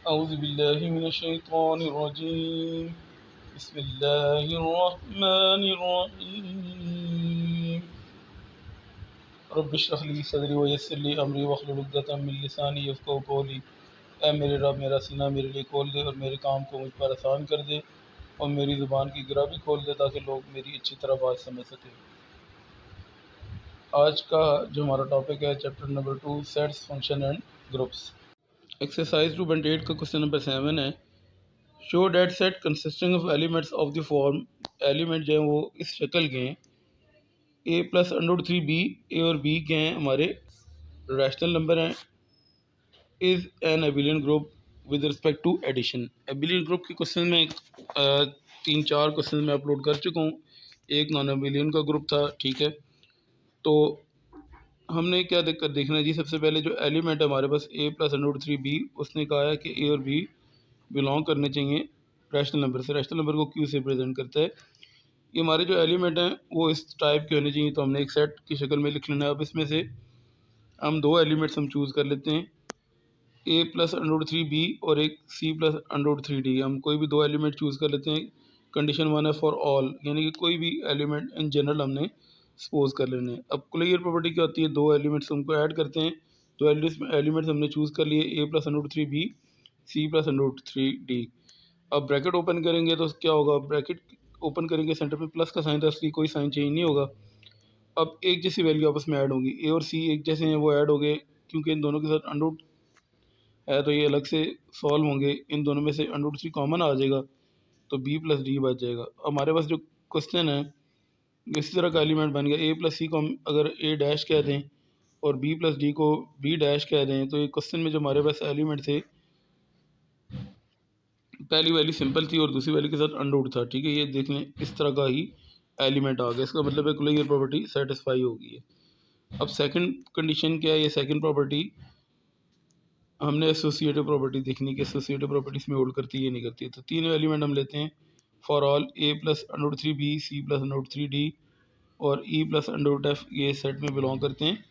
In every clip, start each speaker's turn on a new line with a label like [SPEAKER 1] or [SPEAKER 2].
[SPEAKER 1] औज़ुबिल्लाहिमिनश्शैतानिर्रजीम बिस्मिल्लाहिर्रहमानिर्रहीम रब्बिश्रह ली सदरी वयस्सिर ली अमरी वहलुल उक़दतम मिन लिसानी यफ़क़हू क़ौली। ऐ मेरे रब, मेरा सीना मेरे लिए खोल दे और मेरे काम को मुझ पर आसान कर दे और मेरी ज़ुबान की गिरा भी खोल दे ताकि लोग मेरी अच्छी तरह बात समझ सकें। आज का जो हमारा टॉपिक है chapter number 2 sets function and groups. Exercise 2.8 का क्वेश्चन नंबर 7 है। Show that set consisting of elements of the form, element जो है वो इस शक्ल के हैं A plus under 3 B, A और बी के हैं हमारे रैशनल नंबर हैं, is an abelian group with respect to addition. Abelian group के क्वेश्चन में 3-4 क्वेश्चन मैं अपलोड कर चुका हूँ। एक नॉन एबिलियन का ग्रुप था, ठीक है। तो हमने क्या देखना है जी, सबसे पहले जो एलिमेंट है हमारे पास ए प्लस अंडर 3 बी, उसने कहा है कि ए और बी बिलोंग करने चाहिए रैशनल नंबर से। रैशनल नंबर को क्यू से प्रेजेंट करता है। ये हमारे जो एलिमेंट हैं वो इस टाइप के होने चाहिए, तो हमने एक सेट की शक्ल में लिख लेना है। अब इसमें से हम दो एलिमेंट्स हम चूज़ कर लेते हैं, ए प्लस अंडर 3 बी और एक सी प्लस अंडर 3 डी। हम कोई भी दो एलिमेंट चूज़ कर लेते हैं। कंडीशन 1 है फॉर ऑल, यानी कि कोई भी एलिमेंट इन जनरल हमने सपोज कर लेने हैं। अब क्लियर प्रॉपर्टी क्या होती है, दो एलिमेंट्स हमको ऐड करते हैं। दो एलिमेंट्स हमने चूज़ कर लिए, A plus under 3 B, C plus under 3 D. अब ब्रैकेट ओपन करेंगे तो क्या होगा, ब्रैकेट ओपन करेंगे सेंटर पे प्लस का साइन था, इसलिए कोई साइन चेंज नहीं होगा। अब एक जैसी वैल्यू आपस में ऐड होंगी, ए और सी एक जैसे हैं वो ऐड हो गए, क्योंकि इन दोनों के साथ अंडर है तो ये अलग से सॉल्व होंगे। इन दोनों में से अंडर 3 कॉमन आ जाएगा तो बी प्लस डी बच जाएगा। हमारे पास जो क्वेश्चन है इसी तरह का एलिमेंट बन गया। ए प्लस सी को हम अगर ए डैश कह दें और बी प्लस डी को बी डैश कह दें, तो ये क्वेश्चन में जो हमारे पास एलिमेंट थे, पहली वैल्यू सिंपल थी और दूसरी वैल्यू के साथ अनरूट था, ठीक है। ये देख लें, इस तरह का ही एलिमेंट आ गया, इसका मतलब है क्लियर प्रॉपर्टी सेटिस्फाई हो गई है। अब सेकंड कंडीशन क्या है, ये सेकंड प्रॉपर्टी हमने एसोसिएटिव प्रॉपर्टी देखनी कि एसोसिएटिव प्रॉपर्टी इसमें होल्ड करती है या नहीं करती है। तो तीन एलिमेंट हम लेते हैं, for all A plus under 3 B, C plus under 3 D और ई प्लस अंडर एफ, ये सेट में बिलोंग करते हैं।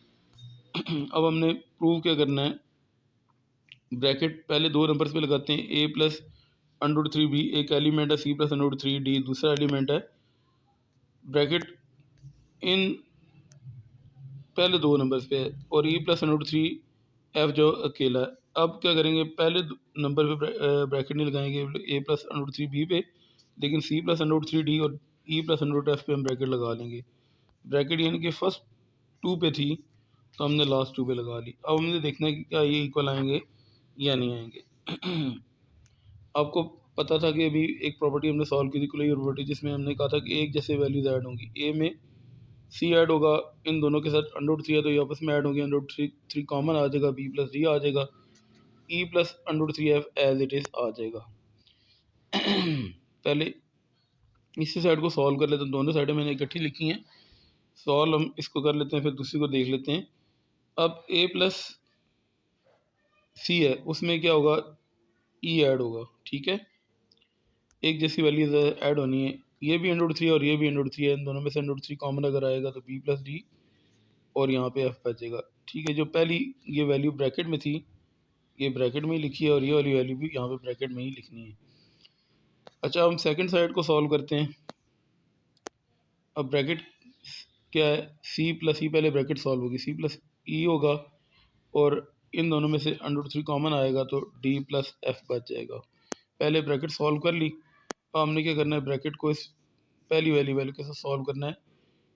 [SPEAKER 1] अब हमने प्रूव क्या करना है, ब्रैकेट पहले दो नंबर्स पे लगाते हैं, ए प्लस अंडर 3 बी एक एलिमेंट है, सी प्लस अंडर 3 डी दूसरा एलिमेंट है। ब्रैकेट इन पहले दो नंबर्स पे है और ई प्लस अंडर 3 एफ जो अकेला है। अब क्या करेंगे, पहले नंबर पे ब्रैकेट नहीं लगाएंगे ए प्लस अंडर 3 बी पे, लेकिन सी प्लस अंडर 3 डी और ई प्लस अंडर एफ पे हम ब्रैकेट लगा लेंगे। ब्रैकेट यानी कि फर्स्ट टू पे थी तो हमने लास्ट टू पे लगा ली। अब हमने देखना है कि क्या ये इक्वल आएंगे या नहीं आएंगे। आपको पता था कि अभी एक प्रॉपर्टी हमने सॉल्व की थी, क्लियर प्रॉपर्टी, जिसमें हमने कहा था कि एक जैसे वैल्यूज ऐड होंगी। ए में सी ऐड होगा, इन दोनों के साथ अंडर 3 है तो ये आपस में ऐड होंगे, अंडर 3 कॉमन आ जाएगा, बी प्लस डी आ जाएगा, E plus under 3 F as it is आ जाएगा। पहले इसी साइड को सॉल्व कर लेते हैं, दोनों साइडें मैंने इकट्ठी लिखी हैं, सॉल्व हम इसको कर लेते हैं, फिर दूसरी को देख लेते हैं। अब ए प्लस सी है, उसमें क्या होगा, ई ऐड होगा, ठीक है। एक जैसी वैल्यूज ऐड होनी है, ये भी अंडर 3 और ये भी अंडर 3 है, इन दोनों में से अंडर 3 कॉमन अगर आएगा तो बी प्लस डी और यहाँ पे एफ बचेगा, ठीक है। जो पहली ये वैल्यू ब्रैकेट में थी ये ब्रैकेट में ही लिखी है और ये वाली वैल्यू भी यहाँ पे ब्रैकेट में ही लिखनी है। अच्छा, हम सेकंड साइड को सॉल्व करते हैं। अब ब्रैकेट क्या है, सी प्लस ई, पहले ब्रैकेट सॉल्व होगी, सी प्लस ई होगा और इन दोनों में से अंडर 3 कॉमन आएगा तो डी प्लस एफ बच जाएगा। पहले ब्रैकेट सॉल्व कर ली। अब हमने क्या करना है, ब्रैकेट को इस पहली वैल्यू के साथ सॉल्व करना है,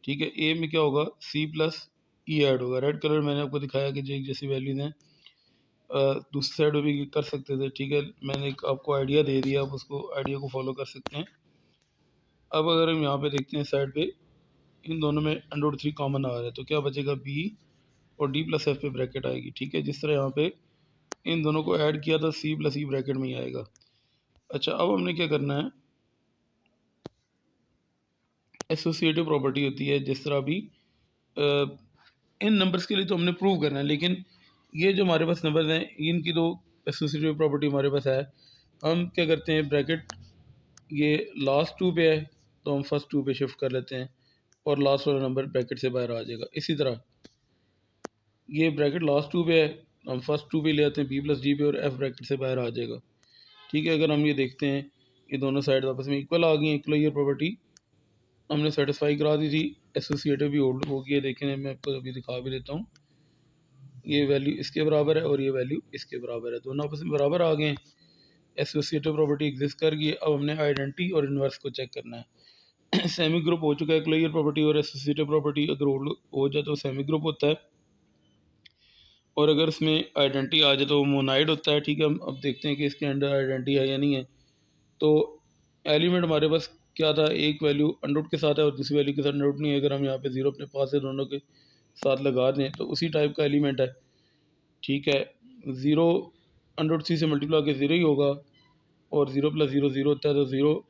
[SPEAKER 1] ठीक है। ए में क्या होगा, सी प्लस ई ऐड होगा, रेड कलर मैंने आपको दिखाया कि जो एक जैसी वैल्यूज हैं दूसरी साइड में भी कर सकते थे, ठीक है। मैंने एक आपको आइडिया दे दिया, आप उसको आइडिया को फॉलो कर सकते हैं। अब अगर हम यहाँ पे देखते हैं साइड पे, इन दोनों में अंडर 3 कॉमन आ रहा है तो क्या बचेगा, बी और डी प्लस एफ पे ब्रैकेट आएगी, ठीक है। जिस तरह यहाँ पे इन दोनों को ऐड किया था, सी प्लस ई ब्रैकेट में ही आएगा। अच्छा, अब हमने क्या करना है, एसोसिएटिव प्रॉपर्टी होती है, जिस तरह अभी इन नंबर्स के लिए तो हमने प्रूव करना है, लेकिन ये जो हमारे पास नंबर हैं इनकी तो एसोसिएटिव प्रॉपर्टी हमारे पास है। हम क्या करते हैं, ब्रैकेट ये लास्ट टू पे है तो हम फर्स्ट टू पे शिफ्ट कर लेते हैं और लास्ट वाला नंबर ब्रैकेट से बाहर आ जाएगा। इसी तरह ये ब्रैकेट लास्ट टू पे है हम फर्स्ट टू पे ले आते हैं बी प्लस डी पे और एफ ब्रैकेट से बाहर आ जाएगा। ठीक है, अगर हम ये देखते हैं ये दोनों साइड आपस में इक्वल आ गई हैं, क्लोजर प्रॉपर्टी हमने सेटिस्फाई करा दी थी, एसोसिएटिव भी होल्ड हो गई है। देखें मैं आपको अभी दिखा भी देता हूँ, ये वैल्यू इसके बराबर है और ये वैल्यू इसके बराबर है, दोनों आपस में बराबर आ गए हैं, एसोसिएटिव प्रॉपर्टी एग्जिस्ट कर गई है। अब हमने आइडेंटिटी और इन्वर्स को चेक करना है। सेमी ग्रुप हो चुका है, क्लोजर प्रॉपर्टी और एसोसिएटिव प्रॉपर्टी अगर हो जाए तो सेमी ग्रुप होता है, और अगर इसमें आइडेंटिटी आ जाए तो वो मोनाइड होता है। ठीक है, हम अब देखते हैं कि इसके अंदर आइडेंटिटी है या नहीं है। तो एलिमेंट हमारे पास क्या था, एक वैल्यू अंडररूट के साथ है और दूसरी वैल्यू के साथ अंडररूट नहीं है। अगर हम यहाँ पे जीरो अपने पास से दोनों के साथ लगा दें तो उसी टाइप का एलिमेंट है। ठीक है, ज़ीरो अंडररूट सी से मल्टीप्लाई के ज़ीरो ही होगा और ज़ीरो प्लस ज़ीरो ज़ीरो होता है, तो ज़ीरो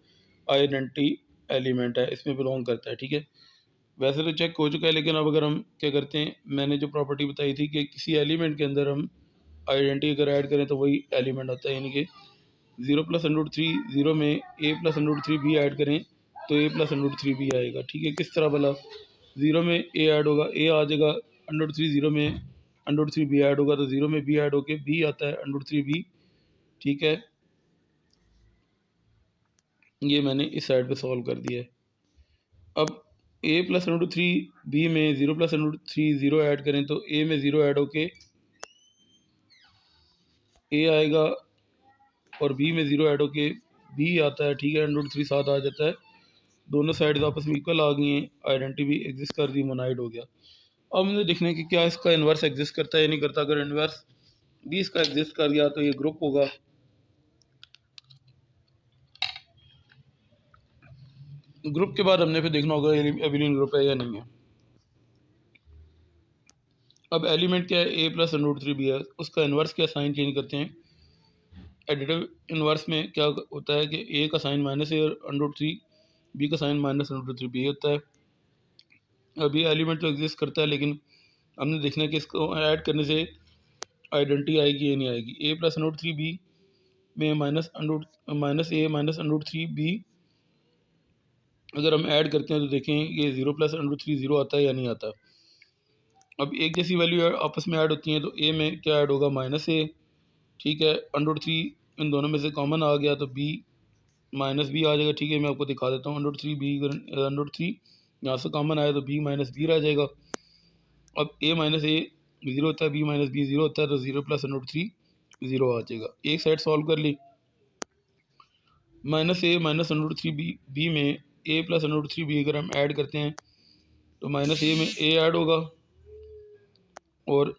[SPEAKER 1] आइडेंटिटी एलिमेंट है, इसमें बिलोंग करता है। ठीक है, वैसे तो चेक हो चुका है, लेकिन अब अगर हम क्या करते हैं, मैंने जो प्रॉपर्टी बताई थी कि किसी एलिमेंट के अंदर हम आइडेंटिटी अगर ऐड करें तो वही एलिमेंट आता है, यानी कि zero plus under root three zero में A plus under root three B add करें तो A plus under root three B आएगा। ठीक है, किस तरह भला, ज़ीरो में ए ऐड होगा, ए आ जाएगा, अंडररूट थ्री ज़ीरो में अंडररूट थ्री बी ऐड होगा तो ज़ीरो में बी ऐड होके बी आता है अंडररूट थ्री बी। ठीक है, ये मैंने इस साइड पे सॉल्व कर दिया है। अब ए प्लस अंडररूट थ्री बी में zero plus under root three zero add करें तो ए में ज़ीरो ऐड होके ए आएगा और बी में ज़ीरो ऐड होके बी आता है। ठीक है, अंडररूट थ्री साथ आ जाता है, दोनों साइड आपस में इक्वल आ गई हैं, आइडेंटिटी भी एग्जिस्ट कर दी, मोनाइड हो गया। अब मुझे देखना है कि क्या इसका इन्वर्स एग्जिस्ट करता है या नहीं करता। अगर इन्वर्स भी इसका एग्जिस्ट कर गया तो ये ग्रुप होगा। ग्रुप के बाद हमने फिर देखना होगा एबिलियन ग्रुप है या नहीं है। अब एलिमेंट क्या है, A plus under root three B है, उसका इन्वर्स क्या साइन चेंज करते हैं। एडिटिव इन्वर्स में क्या होता है कि ए का साइन माइनस ए और अंडर रूट थ्री बी का sign minus under root three B होता है। अब ये एलिमेंट तो एग्जिस्ट करता है, लेकिन हमने देखना है कि इसको ऐड करने से आइडेंटिटी आएगी या नहीं आएगी। A plus under root three B में minus A minus under root three B अगर हम ऐड करते हैं तो देखें ये zero plus under root three zero आता है या नहीं आता। अब एक जैसी वैल्यू आपस में ऐड होती हैं तो ए में क्या ऐड होगा, माइनस ए। ठीक है, अंडर रूट थ्री इन दोनों में से कॉमन आ गया तो बी माइनस बी आ जाएगा। ठीक है, मैं आपको दिखा देता हूँ, under root three B under root three यहाँ से कॉमन आया तो बी माइनस बी रह जाएगा। अब ए माइनस ए ज़ीरो होता है, बी माइनस बी ज़ीरो होता है, तो zero plus under root three zero आ जाएगा। एक साइड सॉल्व कर ली, minus A minus under root three B में A plus under root three B अगर हम ऐड करते हैं तो माइनस ए में ए ऐड होगा और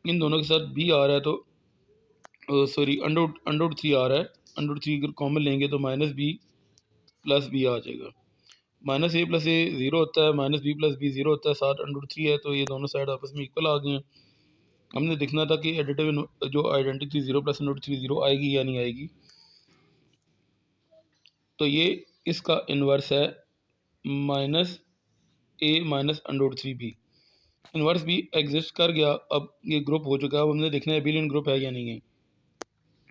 [SPEAKER 1] इन दोनों के साथ बी आ रहा है तो सॉरी अंडर रूट थ्री आ रहा है, अंडर रूट थ्री अगर कॉमन लेंगे तो माइनस बी प्लस बी आ जाएगा। Minus A plus A zero होता है, minus B plus B zero होता है, साथ अंडर रूट थ्री है, तो ये दोनों साइड आपस में इक्वल आ गए हैं। हमने देखना था कि एडिटिव जो identity zero plus under root three zero आएगी या नहीं आएगी। तो ये इसका इन्वर्स है minus A minus under root three B, inverse भी एग्जिस्ट कर गया। अब ये ग्रुप हो चुका है, अब हमने देखना है एबिलियन ग्रुप है या नहीं है।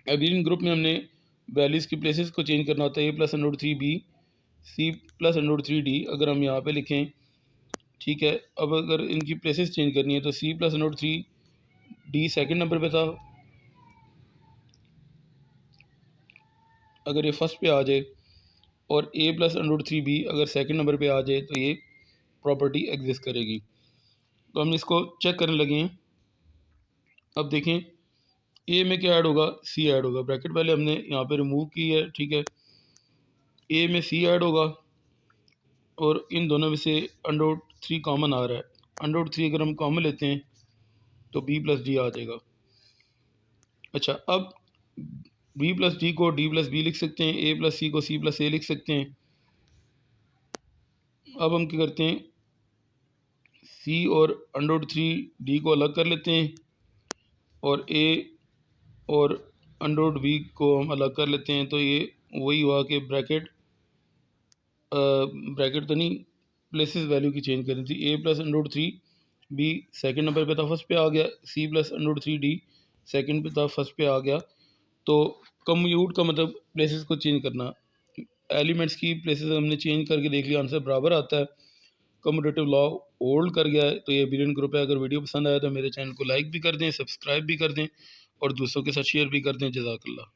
[SPEAKER 1] एबिलियन ग्रुप में हमने वैल्यूज़ की प्लेसेस को चेंज करना होता है, A plus under root three B C plus under root three D अगर हम यहाँ पे लिखें। ठीक है, अब अगर इनकी प्लेसेस चेंज करनी है तो C plus under root three D second number पे था, अगर ये फर्स्ट पे आ जाए, और A plus under root three B अगर सेकेंड नंबर पे आ जाए तो ये प्रॉपर्टी एग्जिस्ट करेगी। तो हम इसको चेक करने लगे हैं। अब देखें ए में क्या ऐड होगा, सी ऐड होगा, ब्रैकेट पहले हमने यहाँ पे रिमूव की है। ठीक है, ए में सी ऐड होगा और इन दोनों में से अंडर रूट थ्री कॉमन आ रहा है, अंडर रूट थ्री अगर हम कॉमन लेते हैं तो बी प्लस डी आ जाएगा। अच्छा, अब बी प्लस डी को डी प्लस बी लिख सकते हैं, ए प्लस सी को सी प्लस ए लिख सकते हैं। अब हम क्या करते हैं, सी और अंडर रूट थ्री डी को अलग कर लेते हैं और ए और अंडर रूट बी को हम अलग कर लेते हैं। तो ये वही हुआ कि ब्रैकेट तो नहीं, प्लेसेस वैल्यू की चेंज करनी थी। A plus under root three B second number पे था, फर्स्ट पे आ गया। C plus under root three D second पे था, फर्स्ट पे आ गया। तो कम्यूट का मतलब प्लेसेस को चेंज करना, एलिमेंट्स की प्लेसेस हमने चेंज करके देख लिया, आंसर बराबर आता है। कम्यूटेटिव लॉ होल्ड कर गया है तो ये एबिलियन ग्रुप है। अगर वीडियो पसंद आया तो मेरे चैनल को लाइक भी कर दें, सब्सक्राइब भी कर दें और दूसरों के साथ शेयर भी कर दें। जज़ाकल्लाह।